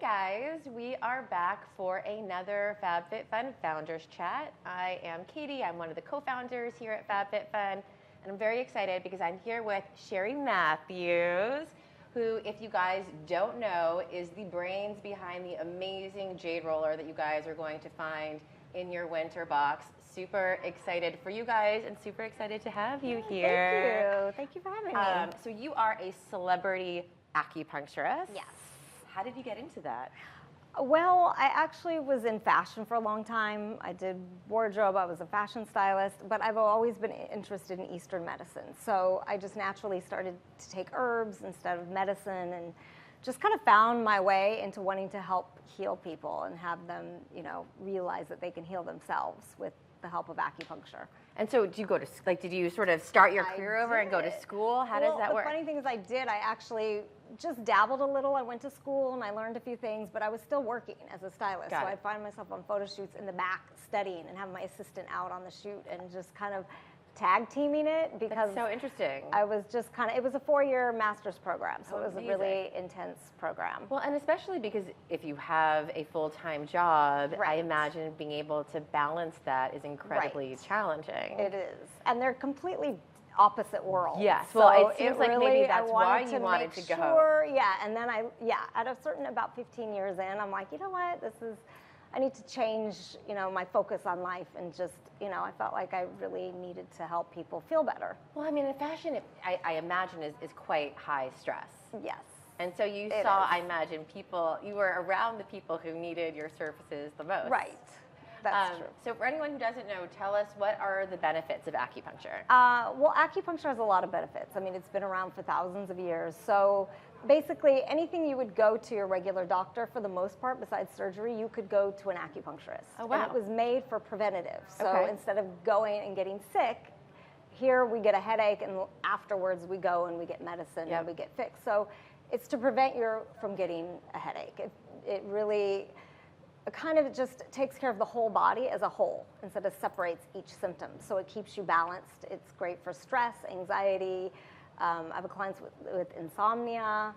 guys, we are back for another FabFitFun Founders Chat. I am Katie, I'm one of the co-founders here at FabFitFun, and I'm very excited because I'm here with Sherrie Matthews, who, if you guys don't know, is the brains behind the amazing Jade Roller that you guys are going to find in your winter box. Super excited for you guys and super excited to have you here. Thank you for having me. So you are a celebrity acupuncturist. Yes. How did you get into that? Well, I actually was in fashion for a long time. I did wardrobe, I was a fashion stylist, but I've always been interested in Eastern medicine. So I just naturally started to take herbs instead of medicine and just kind of found my way into wanting to help heal people and have them, realize that they can heal themselves with the help of acupuncture. And so do you go to, did you sort of start your career over and go to school? How does that work? The funny thing is I actually just dabbled a little. I went to school and I learned a few things, but I was still working as a stylist. So I'd find myself on photo shoots in the back studying and have my assistant out on the shoot and just kind of tag teaming it because That's so interesting. I was just it was a 4-year master's program, so it was a really intense program. Well, and especially because if you have a full-time job, I imagine being able to balance that is incredibly challenging. It is, and they're completely opposite worlds. Yes, so well, it seems like really, maybe that's why you wanted to go. Yeah, and then at about 15 years in, I'm like, you know what, I need to change, my focus on life and just, I felt like I really needed to help people feel better. Well, I mean, in fashion, I imagine is quite high stress. Yes. And so you saw, I imagine, you were around the people who needed your services the most. Right. That's true. So for anyone who doesn't know, tell us, what are the benefits of acupuncture? Well, acupuncture has a lot of benefits. I mean, it's been around for thousands of years. So basically, anything you would go to your regular doctor, for the most part, besides surgery, you could go to an acupuncturist. Oh, wow. And it was made for preventative. So instead of going and getting sick, here we get a headache, and afterwards we go and we get medicine and we get fixed. So it's to prevent you from getting a headache. It really kind of just takes care of the whole body as a whole instead of separates each symptom. So it keeps you balanced. It's great for stress, anxiety. I have clients with insomnia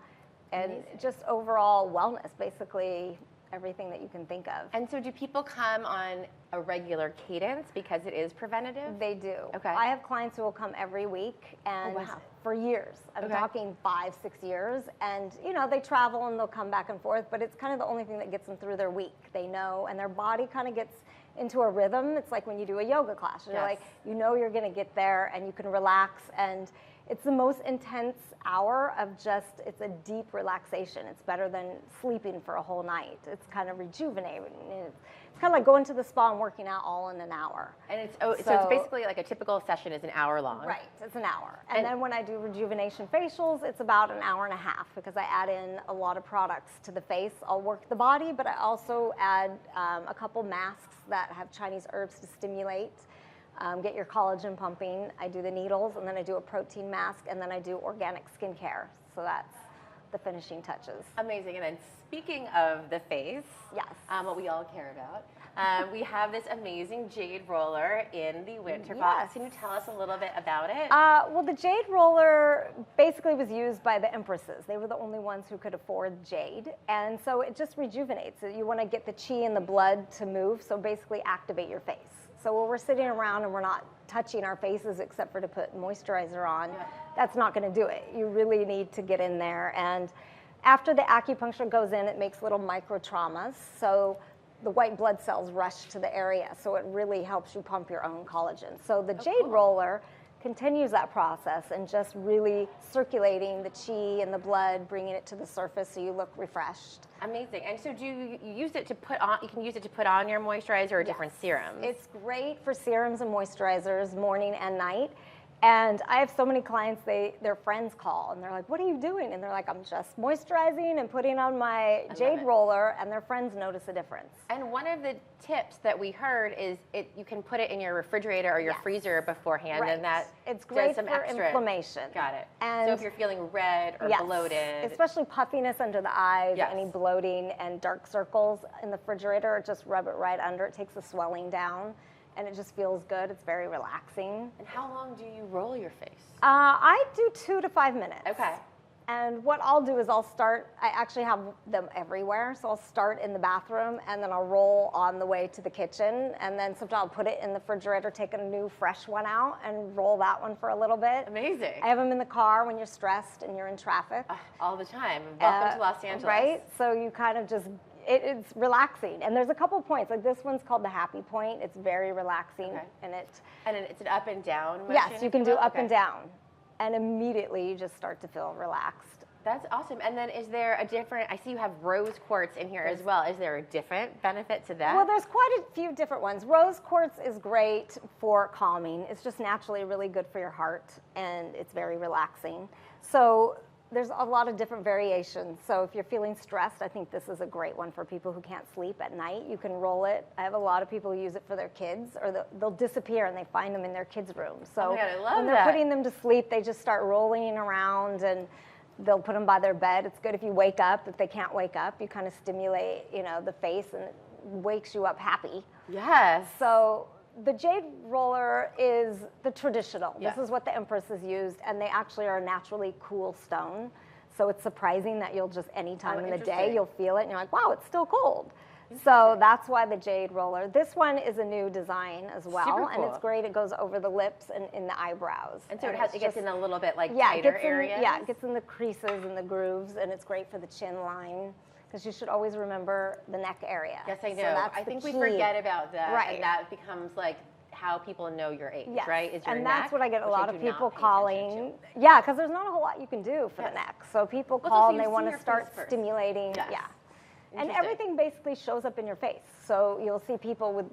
and just overall wellness, basically everything that you can think of. And so do people come on a regular cadence because it is preventative? They do. Okay. I have clients who will come every week and for years. I'm talking 5-6 years, and they travel and they'll come back and forth, but it's kind of the only thing that gets them through their week. They know, and their body kind of gets into a rhythm. It's like when you do a yoga class. You're like, you're going to get there and you can relax, and it's the most intense hour of it's a deep relaxation. It's better than sleeping for a whole night. It's kind of rejuvenating. It's kind of like going to the spa and working out all in an hour. And so it's basically like a typical session is an hour long. Right, it's an hour. And then when I do rejuvenation facials, it's about an hour and a half because I add in a lot of products to the face. I'll work the body, but I also add a couple masks that have Chinese herbs to stimulate. Get your collagen pumping. I do the needles, and then I do a protein mask, and then I do organic skincare. So that's the finishing touches. Amazing. And then speaking of the face, what we all care about, we have this amazing Jade Roller in the winter box. Can you tell us a little bit about it? Well, the Jade Roller basically was used by the empresses. They were the only ones who could afford jade, and so it just rejuvenates. You want to get the chi and the blood to move, so basically activate your face. So when we're sitting around and we're not touching our faces except for to put moisturizer on, that's not going to do it. You really need to get in there. And after the acupuncture goes in, it makes little micro traumas. So the white blood cells rush to the area. So it really helps you pump your own collagen. So the Jade Roller continues that process and just really circulating the chi and the blood, bringing it to the surface so you look refreshed. Amazing. And so do you use it to put on, you can use it to put on your moisturizer or different serums? It's great for serums and moisturizers morning and night. And I have so many clients, their friends call and they're like, what are you doing? And they're like, I'm just moisturizing and putting on my Jade Roller, and their friends notice a difference. And one of the tips that we heard is you can put it in your refrigerator or your freezer beforehand, and that it's great does some for extra inflammation. Got it. And so if you're feeling red or bloated. Especially puffiness under the eyes, any bloating and dark circles in the refrigerator, just rub it right under. It takes the swelling down. And it just feels good. It's very relaxing. And how long do you roll your face? I do 2 to 5 minutes. Okay. And what I'll do is I actually have them everywhere. So I'll start in the bathroom and then I'll roll on the way to the kitchen. And then sometimes I'll put it in the refrigerator, take a new fresh one out and roll that one for a little bit. Amazing. I have them in the car when you're stressed and you're in traffic. All the time. Welcome to Los Angeles. Right? So you kind of just, it's relaxing. And there's a couple points. Like this one's called the happy point. It's very relaxing. Okay. And it's an up and down motion? Yes, you can do up and down. And immediately you just start to feel relaxed. That's awesome. And then is there a different, I see you have rose quartz in here as well. Is there a different benefit to that? Well, there's quite a few different ones. Rose quartz is great for calming. It's just naturally really good for your heart, and it's very relaxing. So there's a lot of different variations. So if you're feeling stressed, I think this is a great one for people who can't sleep at night. You can roll it. I have a lot of people who use it for their kids, or they'll disappear and they find them in their kids' rooms. So oh my God, I love when they're putting them to sleep, they just start rolling around and they'll put them by their bed. It's good if you wake up. If they can't wake up, you kind of stimulate, the face, and it wakes you up happy. Yes. So the Jade Roller is the traditional. Yes. This is what the Empresses used, and they actually are a naturally cool stone. So it's surprising that you'll just, any time in the day, you'll feel it, and you're like, wow, it's still cold. So that's why the Jade Roller. This one is a new design as well, Super cool. And it's great. It goes over the lips and in the eyebrows. And so it gets in a little bit tighter areas? Yeah, it gets in the creases and the grooves, and it's great for the chin line. Because you should always remember the neck area. Yes, I know. So I think we forget about that. Right. And that becomes like how people know your age, yes. right? Is your and neck, that's what I get a lot of people calling. calling. Yeah, because there's not a whole lot you can do for the neck. So people call and they want to start stimulating. Yes. Yeah. And everything basically shows up in your face. So you'll see people with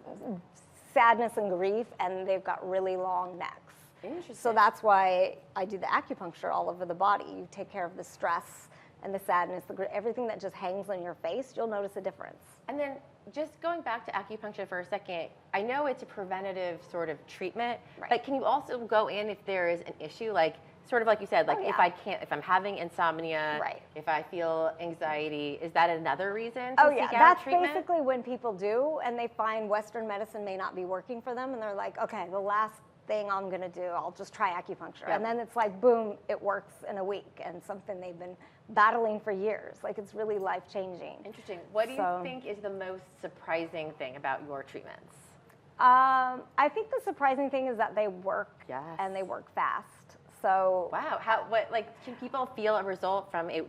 sadness and grief, and they've got really long necks. Interesting. So that's why I do the acupuncture all over the body. You take care of the stress and the sadness, everything that just hangs on your face, you'll notice a difference. And then just going back to acupuncture for a second, I know it's a preventative sort of treatment, but can you also go in if there is an issue, like sort of like you said, like if I'm having insomnia, if I feel anxiety, is that another reason to seek out treatment? That's basically when people do, and they find Western medicine may not be working for them, and they're like, okay, the last thing I'm going to do, I'll just try acupuncture. And then it's like, boom, it works in a week, and something they've been battling for years. Like, it's really life-changing. Interesting. What do you think is the most surprising thing about your treatments? I think the surprising thing is that they work, and they work fast. So wow, can people feel a result from a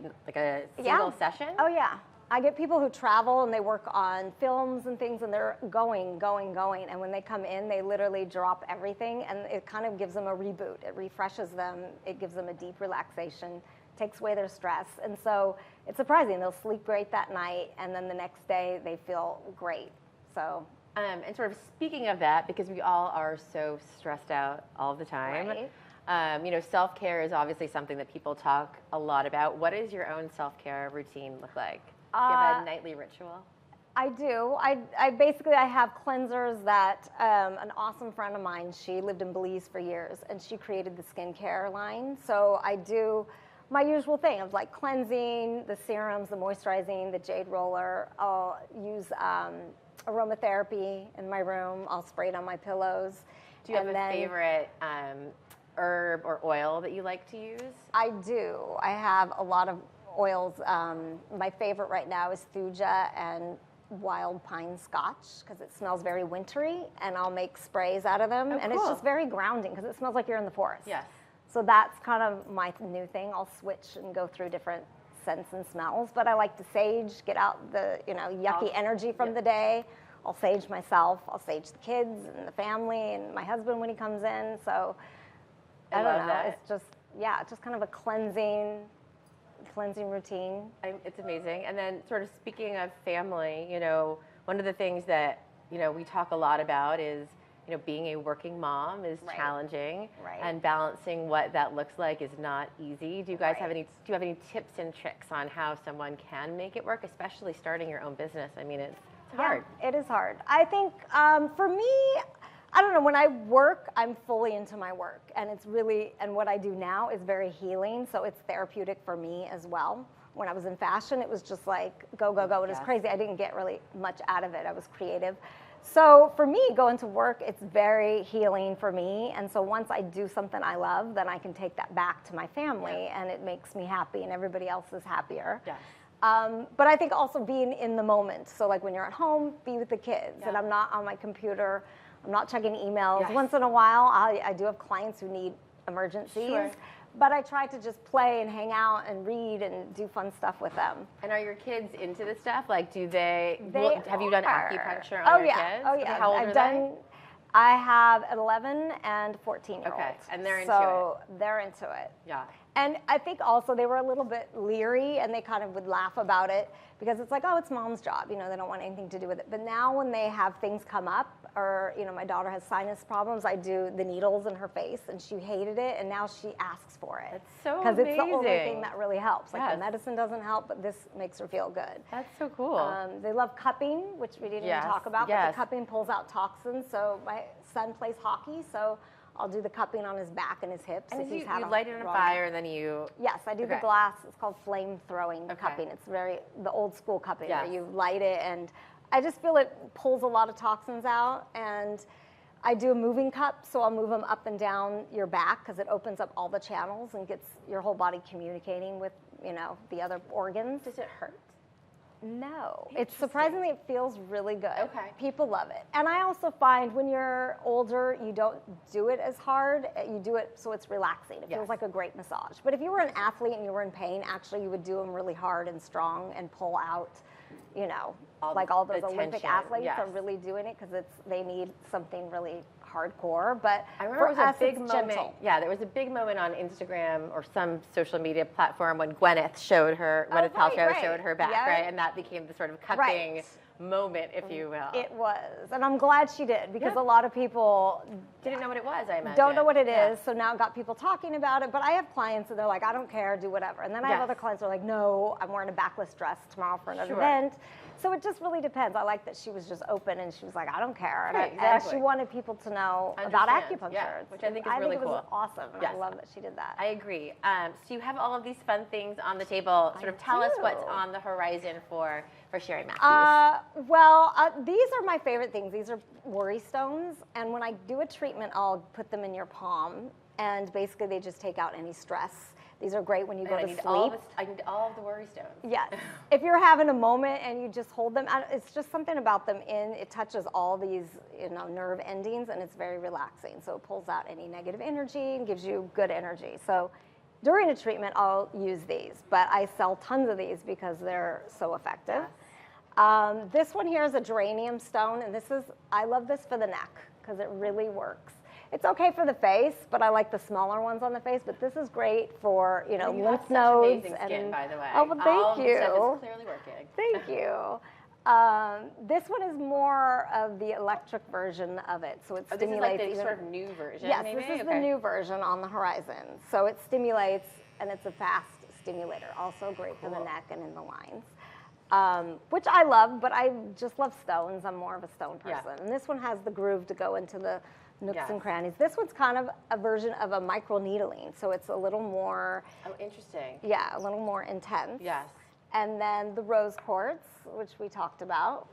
single session? Oh yeah. I get people who travel and they work on films and things, and they're going. And when they come in, they literally drop everything, and it kind of gives them a reboot. It refreshes them. It gives them a deep relaxation, takes away their stress. And so it's surprising. They'll sleep great that night, and then the next day they feel great. So. And sort of speaking of that, because we all are so stressed out all the time, self-care is obviously something that people talk a lot about. What does your own self-care routine look like? Do you have a nightly ritual? I do. I have cleansers that an awesome friend of mine, she lived in Belize for years, and she created the skincare line. So I do my usual thing of like cleansing, the serums, the moisturizing, the Jade Roller. I'll use aromatherapy in my room. I'll spray it on my pillows. Do you have a favorite herb or oil that you like to use? I do. I have a lot of oils. My favorite right now is thuja and wild pine scotch, because it smells very wintry, and I'll make sprays out of them. And it's just very grounding because it smells like you're in the forest. Yes. So that's kind of my new thing. I'll switch and go through different scents and smells, but I like to sage, get out the yucky energy from the day. I'll sage myself. I'll sage the kids and the family and my husband when he comes in. So I don't know. It's just kind of a cleansing routine. It's amazing. And then sort of speaking of family, one of the things that, we talk a lot about is, being a working mom is challenging, and balancing what that looks like is not easy. Do you guys have any tips and tricks on how someone can make it work, especially starting your own business? I mean, it's hard. Yeah, it is hard. I think for me, I don't know, when I work, I'm fully into my work, and it's really, and what I do now is very healing, so it's therapeutic for me as well. when I was in fashion, it was just like go, go, go. It was Yes. crazy. I didn't get really much out of it. I was creative. So for me, going to work, it's very healing for me. And so once I do something I love, then I can take that back to my family, and it makes me happy, and everybody else is happier. Yes. But I think also being in the moment. So like when you're at home, be with the kids, and I'm not on my computer. I'm not checking emails. Yes. Once in a while, I do have clients who need emergencies. Sure. But I try to just play and hang out and read and do fun stuff with them. And are your kids into this stuff? Like, do they have you done are. acupuncture on your kids? Oh, yeah. Okay, how old I've are done, I have 11 and 14-year-olds. Okay, and they're into So they're into it. Yeah. And I think also they were a little bit leery, and they kind of would laugh about it because it's like, oh, it's mom's job. You know, they don't want anything to do with it. But now when they have things come up, or, you know, my daughter has sinus problems, I do the needles in her face, and she hated it, and now she asks for it. That's so Because it's the only amazing. thing that really helps. Like Yes. the medicine doesn't help, but this makes her feel good. That's so cool. They love cupping, which we didn't Yes, even talk about, yes. but the cupping pulls out toxins. So my son plays hockey, so I'll do the cupping on his back and his hips. and if you he's had light it on a run. fire, and then you... Yes, I do the Okay. glass. It's called flame throwing Okay. cupping. It's the old school cupping Yes. where you light it, and I just feel it pulls a lot of toxins out. And I do a moving cup, so I'll move them up and down your back because it opens up all the channels and gets your whole body communicating with, you know, the other organs. Does it hurt? No, it's surprisingly, it feels really good. Okay. People love it. And I also find when you're older, you don't do it as hard. You do it so it's relaxing. It Yes. feels like a great massage. But if you were an athlete and you were in pain, actually you would do them really hard and strong and pull out, you know, All like the- all those the Olympic tension, athletes yes. are really doing it because they need something really hardcore. But I remember for it was us, a big it's moment. gentle. Yeah, there was a big moment on Instagram or some social media platform when Gwyneth Paltrow right. showed her back, Yeah. right? And that became the sort of cupping Right. moment, if you will. It was. And I'm glad she did because Yeah. a lot of people Didn't know what it was, I imagine. don't know what it is, Yeah. so now it got people talking about it. But I have clients and they're like, I don't care, do whatever. And then I have Yes. other clients who are like, no, I'm wearing a backless dress tomorrow for another Sure. event. So it just really depends. I like that she was just open and she was like, I don't care. And, Right, and exactly. she wanted people to know about Understand, acupuncture. yeah, which I think is I really think it was cool. awesome. And Yes. I love that she did that. I agree. So you have all of these fun things on the table. Sort of tell us what's do. on the horizon for Sherrie Matthews. These are my favorite things. These are worry stones, and when I do a treatment, I'll put them in your palm, and basically they just take out any stress. These are great when you go And to I sleep. need all of the worry stones. Yes. If you're having a moment and you just hold them, it's just something about them it touches all these, you know, nerve endings, and it's very relaxing. So it pulls out any negative energy and gives you good energy. So during a treatment, I'll use these, but I sell tons of these because they're so effective. Yes. This one here is a geranium stone, and I love this for the neck because it really works. It's okay for the face, but I like the smaller ones on the face. But this is great for, you know, You have lymph such nodes. amazing skin, by the way. Oh, well, all of thank the stuff you. is clearly working. Thank you. This one is more of the electric version of it, so it This is stimulates. like the even, sort of new version, yes, maybe? this is the new version on the horizon. So it stimulates, and it's a fast stimulator. Also great for the neck and in the lines. Which I love, but I just love stones. I'm more of a stone person. Yeah. And this one has the groove to go into the nooks Yes. and crannies. This one's kind of a version of a micro needling, so it's a little more, Oh, interesting. a little more intense. Yes. And then the rose quartz, which we talked about.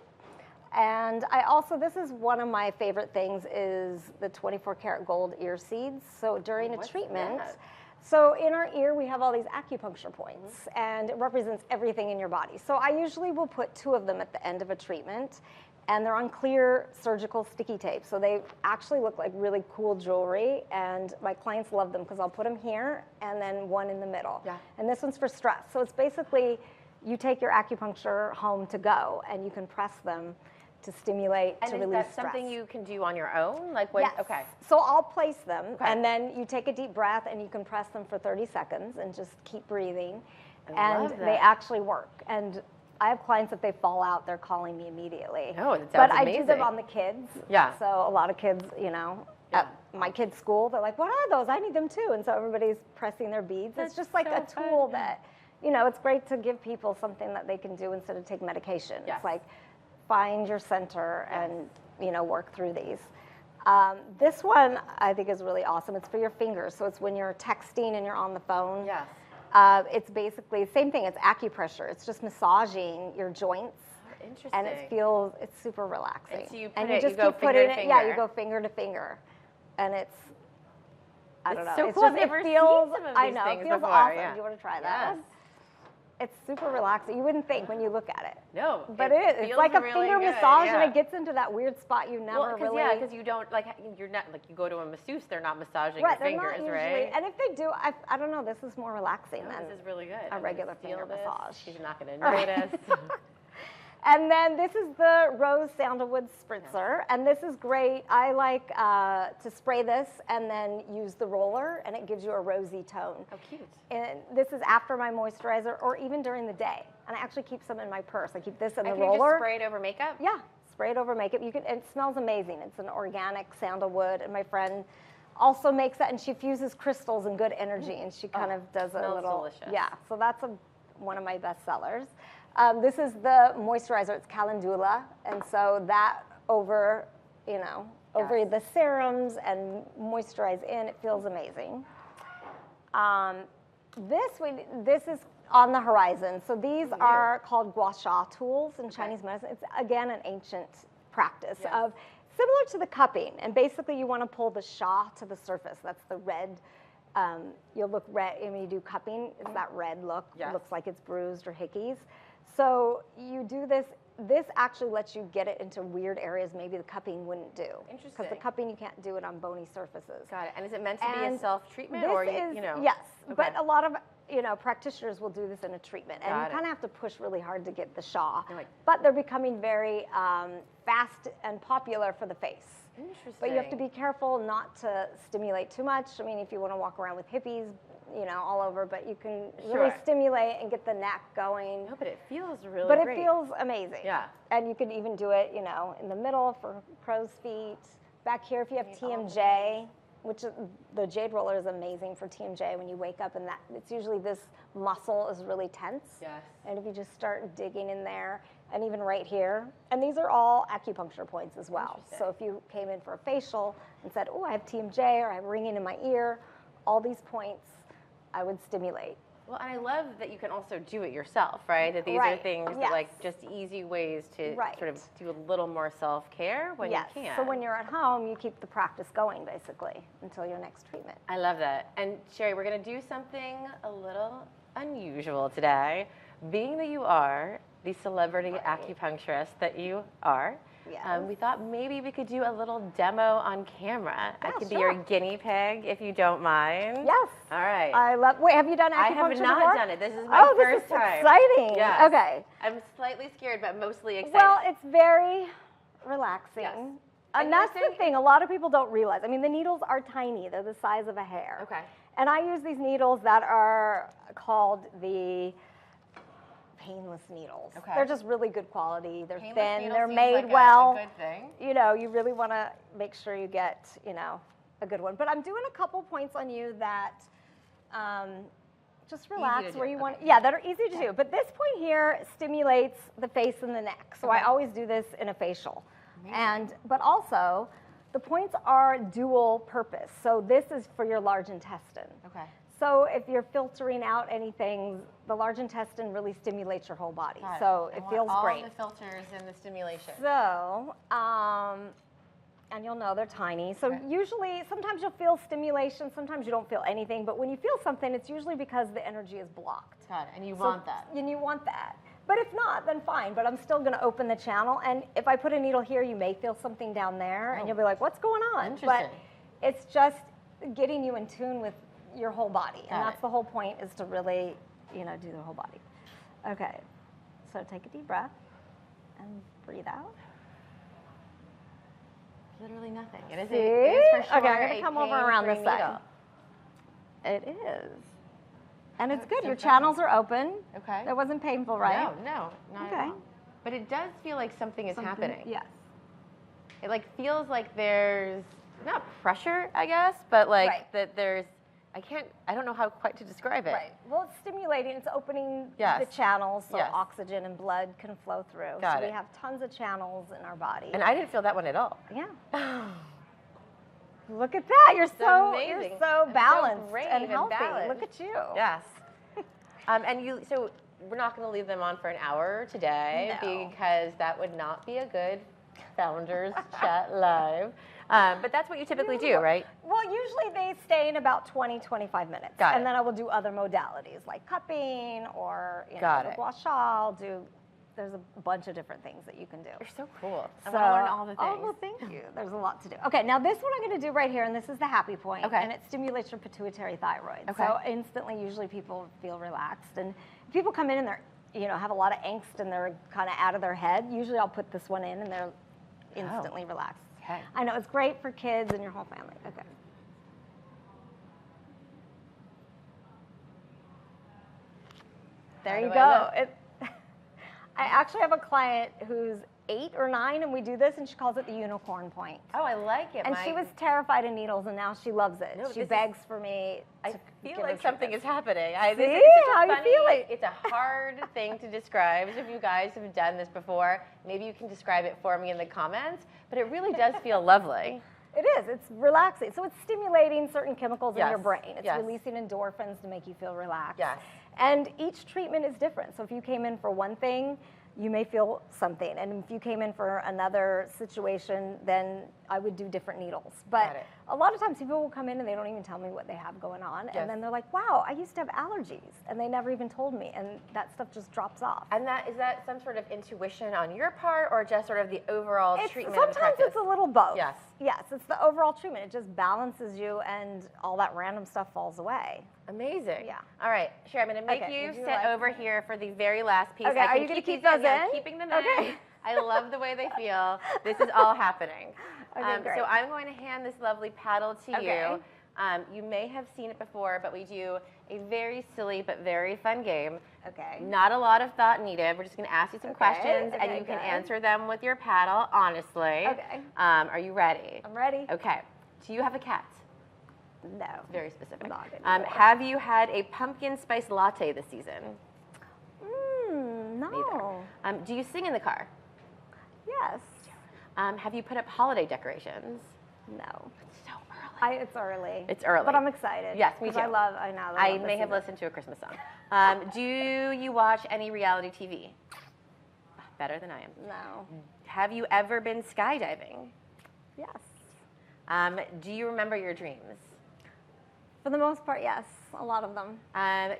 And I also, this is one of my favorite things, is the 24 karat gold ear seeds. So during a What's treatment, that? so in our ear, we have all these acupuncture points, and it represents everything in your body. So I usually will put 2 of them at the end of a treatment, and they're on clear surgical sticky tape. So they actually look like really cool jewelry, and my clients love them because I'll put them here and then one in the middle. Yeah. And this one's for stress. So it's basically, you take your acupuncture home to go, and you can press them to stimulate, And to is release that stress. something you can do on your own? Like when, Yes. okay. So I'll place them, Okay. and then you take a deep breath, and you can press them for 30 seconds and just keep breathing. I And love they that. actually work. And I have clients, if they fall out, they're calling me immediately. Oh, that But sounds I do them amazing. on the kids. Yeah. So a lot of kids, you know, at my kids' school, they're like, what are those? I need them too. And so everybody's pressing their beads. That's it's just like so a tool fun. that, you know, it's great to give people something that they can do instead of take medication. Yes. It's like, find your center and, you know, work through these. This one I think is really awesome. It's for your fingers. So it's when you're texting and you're on the phone. Yes. It's basically the same thing. It's acupressure. It's just massaging your joints. Interesting. And it's super relaxing. And so you go finger to finger. Yeah, you go finger to finger. And it's, I don't know. So It's cool. just, I've never it feels, seen some of I these know, things it feels before. awesome. Yeah. Do you want to try that? Yes. It's super relaxing. You wouldn't think when you look at it. No. But it is. It's like a really finger good, massage, yeah. and it gets into that weird spot you never really. Yeah, because you don't you're not you go to a masseuse, they're not massaging right, your they're fingers, not usually, right? And if they do, I don't know. This is more relaxing than This is really good. a regular finger massage. She's not going to notice. And then this is the rose sandalwood spritzer, and this is great. I like to spray this and then use the roller, and it gives you a rosy tone. How cute. And this is after my moisturizer or even during the day. And I actually keep some in my purse. I keep this in the Can roller. you just spray it over makeup? Yeah, spray it over makeup. It smells amazing. It's an organic sandalwood, and my friend also makes that, and she fuses crystals and good energy, and she kind of does a little. Delicious. Yeah, so that's one of my best sellers. This is the moisturizer. It's Calendula, and so that over the serums and moisturize in, it feels amazing. This is on the horizon. So these are called gua sha tools in Chinese medicine. It's again an ancient practice of similar to the cupping, and basically you want to pull the sha to the surface. That's the red. You'll look red when you do cupping. It's that red look. Yes. It looks like it's bruised or hickeys. So you do this. This actually lets you get it into weird areas maybe the cupping wouldn't do. Interesting. Because the cupping, you can't do it on bony surfaces. Got it. And is it meant to be a self-treatment? Yes, Okay. but a lot of practitioners will do this in a treatment, and Got you kind of have to push really hard to get the sha. Right. But they're becoming very fast and popular for the face. Interesting. But you have to be careful not to stimulate too much. I mean, if you want to walk around with hippies, all over, but you can really stimulate and get the neck going. No, but it feels really But great. it feels amazing. Yeah. And you could even do it, in the middle for crow's feet. Back here, if you have TMJ, which the Jade Roller is amazing for TMJ. When you wake up and it's usually this muscle is really tense. Yes. And if you just start digging in there, and even right here, and these are all acupuncture points as well. So if you came in for a facial and said, oh, I have TMJ, or I have ringing in my ear, all these points I would stimulate. Well, and I love that you can also do it yourself, right? That these are things that just easy ways to sort of do a little more self-care when you can. So when you're at home, you keep the practice going basically until your next treatment. I love that. And Sherrie, we're going to do something a little unusual today. Being that you are the celebrity acupuncturist that you are, we thought maybe we could do a little demo on camera. I could be your guinea pig if you don't mind. Yes. All right. Wait, have you done acupuncture I have not before? done it. This is my first time. Exciting. Yes. Okay. I'm slightly scared, but mostly excited. Well, it's very relaxing. Yes. And that's the thing. A lot of people don't realize. I mean, the needles are tiny. They're the size of a hair. Okay. And I use these needles that are called the painless needles. Okay. They're just really good quality. They're Painless thin. needle They're seems made like well. a good thing. You really want to make sure you get, a good one. But I'm doing a couple points on you that just relax where you want. Yeah, that are easy to do. But this point here stimulates the face and the neck. So I always do this in a facial. But also, the points are dual purpose. So this is for your large intestine. Okay. So if you're filtering out anything, the large intestine really stimulates your whole body. So it feels great. All the filters and the stimulation. So, and you'll know they're tiny. So usually, sometimes you'll feel stimulation, sometimes you don't feel anything. But when you feel something, it's usually because the energy is blocked. Got it. And you want that. And you want that. But if not, then fine. But I'm still going to open the channel. And if I put a needle here, you may feel something down there. And you'll be like, what's going on? Interesting. But it's just getting you in tune with your whole body. And that's the whole point, is to really, do the whole body. Okay. So take a deep breath and breathe out. Literally nothing. It is, See? it is for sure. Okay, I'm going to come over around this needle. side. It is. And it's good. so Your fun. channels are open. Okay. That wasn't painful, right? No, not at all. But it does feel like something is happening. Yes. It feels like there's not pressure, I guess, but that there's. I don't know how quite to describe it. Right. Well, it's stimulating. It's opening Yes. the channels so Yes. oxygen and blood can flow through. Got so it. we have tons of channels in our body. And I didn't feel that one at all. Yeah. Look at that. You're so amazing. you're so I'm so balanced brave and and healthy. balanced. Look at you. Yes. So we're not going to leave them on for an hour today because that would not be a good Founders Chat Live. But that's what you typically do, right? Well, usually they stay in about 20, 25 minutes. Got it. And then I will do other modalities like cupping or Got the it. gua sha. There's a bunch of different things that you can do. You're so cool. I So, want to learn all the things. oh, well, thank you. There's a lot to do. Okay, now this one I'm going to do right here, and this is the happy point. Okay. And it stimulates your pituitary thyroid. Okay. So instantly, usually people feel relaxed. And if people come in and they're, have a lot of angst and they're kind of out of their head, usually I'll put this one in and they're instantly relaxed. Okay. I know, it's great for kids and your whole family. Okay. There you go. I actually have a client who's 8 or 9, and we do this, and she calls it the unicorn point. Oh, I like it. And she was terrified of needles, and now she loves it. No, she begs for me to I feel give like her something treatments. is happening. See? How you feeling? It's a hard thing to describe. So if you guys have done this before, maybe you can describe it for me in the comments. But it really does feel lovely. It is. It's relaxing. So it's stimulating certain chemicals in your brain. It's Yes. releasing endorphins to make you feel relaxed. Yes. And each treatment is different. So if you came in for one thing, you may feel something. And if you came in for another situation, then I would do different needles. But a lot of times people will come in and they don't even tell me what they have going on. Yes. And then they're like, wow, I used to have allergies. And they never even told me. And that stuff just drops off. And is that some sort of intuition on your part or just sort of the overall treatment of the Sometimes practice? it's a little both. Yes. Yes, it's the overall treatment. It just balances you and all that random stuff falls away. Amazing. Yeah. All right, Sherrie, I'm going to make you would you sit like- over here for the very last piece. Okay, I are can you gonna keep these those Yeah, I'm in? keeping them Okay. in. I love the way they feel. This is all happening. Okay, great. So I'm going to hand this lovely paddle to Okay. you. You may have seen it before, but we do a very silly but very fun game. Okay. Not a lot of thought needed. We're just going to ask you some questions, and okay, you can good. answer them with your paddle, honestly. Okay. Are you ready? I'm ready. Okay. Do you have a cat? No. Very specific. Not anymore. Have you had a pumpkin spice latte this season? No. Do you sing in the car? Yes. Have you put up holiday decorations? No. It's so early. It's early. It's early. But I'm excited. Yes, me 'cause too. I know. I may have listened to a Christmas song. Do you watch any reality TV? Better than I am. No. Have you ever been skydiving? Yes. Do you remember your dreams? For the most part, yes. A lot of them.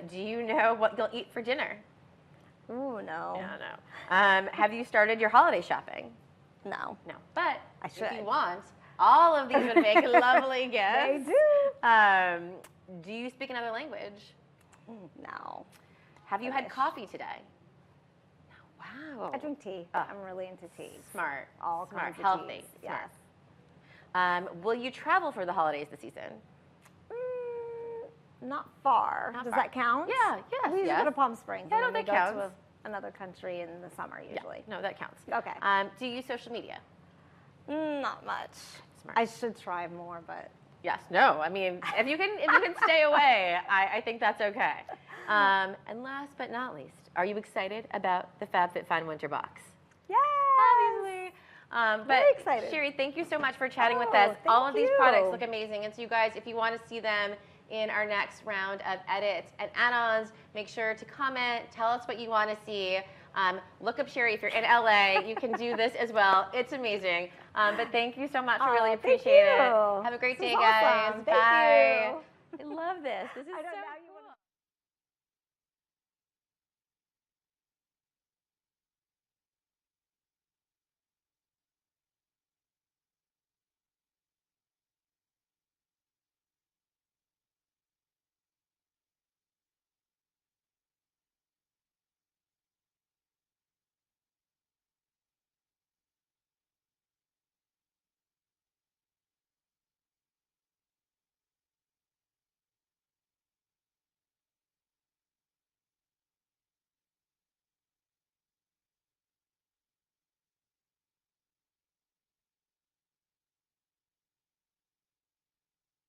Do you know what you'll eat for dinner? Ooh, no. No. Have you started your holiday shopping? No. No. But I if should. you want, all of these would make lovely gifts. They do. Do you speak another language? No. Have you had coffee today? Wow. I drink tea. Oh. I'm really into tea. Smart. All Smart. kinds of Healthy. teas. Smart. Yes. Will you travel for the holidays this season? Not far. Not Does far. that count? Yeah, yes, We usually yes. go to Palm Springs. Yeah, and no, then we that go counts. to another country in the summer usually. Yeah, no, that counts. Okay. Do you use social media? Not much. Smart. I should try more, but Yes. No. I mean, if you can stay away, I think that's okay. And last but not least, are you excited about the FabFitFun Winter Box? yeah. Obviously. But Very excited. Sherrie, thank you so much for chatting with Oh, us. All of thank these products you. look amazing. And so you guys, if you want to see them in our next round of edits and add-ons, make sure to comment, tell us what you want to see. Look up Sherrie if you're in LA. You can do this as well. It's amazing. But thank you so much. I really Thank appreciate it. you. Have a great This day, is guys. awesome. Bye. Thank you. I love this. This is I know so now you